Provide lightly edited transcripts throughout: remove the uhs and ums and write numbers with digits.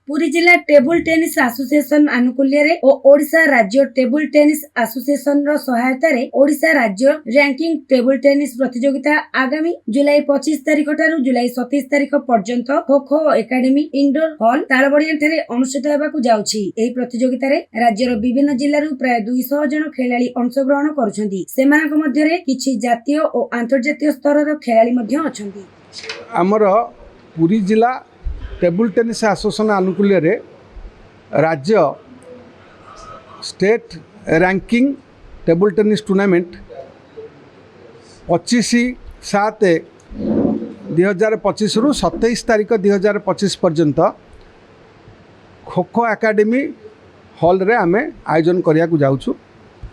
पुरी जिला table tennis association आनुकूल्य और ओडिशा राज्य टेबुल टेनिस एसोसिएशन रो सहायता रे ओडिशा राज्य रैंकिंग टेबुल टेनिस प्रतियोगिता आगामी जुलाई 25 तारिख ठारू जुलाई 27 तारिख पर्यंत kho kho academy indoor hall तालबड़िया ठारे अनुष्ठित हेबाकु जाउछि। एही प्रतियोगिता रे राज्यर विभिन्न जिल्लारू प्राय 200 जन खेलाड़ी अंशग्रहण करुछन्ति। सेमानक मध्य रे किछि जातीय और अंतर्जातीय स्तर रो खेलाड़ी मध्य अछन्ति। हमर पुरी जिला टेबुल टेनिस एसोसिएशन आनुकूल्य रे राज्य state ranking table tennis tournament 25/7/2025 रु 27 तारिख 2025 पर्यंत खो खो एकेडमी हॉल रे आमे आयोजन करिया को जाउछु।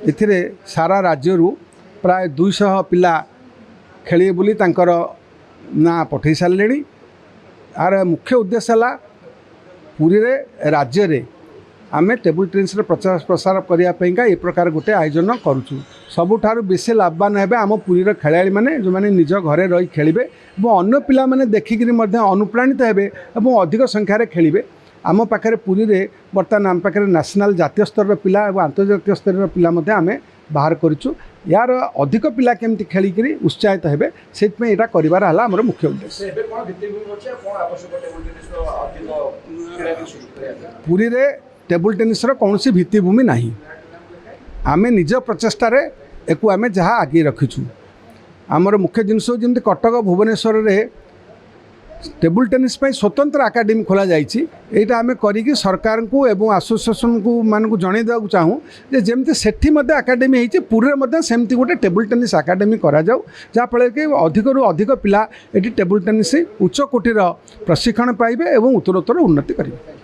एथिरे सारा राज्य रु प्राय 200 पिला खेलिए बोली तांकर ना पठै सारलेनी। आर मुख्य उद्देश्य है पुरी रे राज्य रे आमे टेबुल टेनिस रे प्रचार प्रसार करने ये प्रकार गोटे आयोजन करुचु। सबुठारु बेसी लाभवान हेबे आम पुरी रे खेलाड़ी माने जो माने निज घरे रही खेलिबे और अन्य पिला माने देखिकिरी मध्ये अनुप्राणित हेबे और अधिक संख्यार खेलिबे। आम पाखे पुरी रे बर्तमान आम पाखे नेशनल जातीय स्तर पिला और अंतर्जातीय स्तर पिला मध्ये आमे बाहर करूँ। यार अधिक पिला केमती खेलिकी उत्साहित हेबे से यहाँ करार है आम मुख्य उद्देश्य। पुरी रे टेबुल टेनिस कौन भित्तिभूमि ना आमे निज प्रचेष्टार एक आमे जहाँ आगे रखीचु। आमर मुख्य जिनस जमी कटक भुवनेश्वर रे टेबुल टेनिस स्वतंत्र एकेडमी खोल जाइए। आमे करी सरकार को एवं एसोसिएशन को मानक जन देवा चाहूँ जे जमती सेठी एकेडमी होती पुरी में सेमती गोटे टेबुल टेनिस एकेडमी करा जाऊ जहाँफल कि अधिक अधिक पिला ये टेबुल टेनिस उच्च कोटीर प्रशिक्षण पाइबे और उत्तरोत्तर उन्नति करेंगे।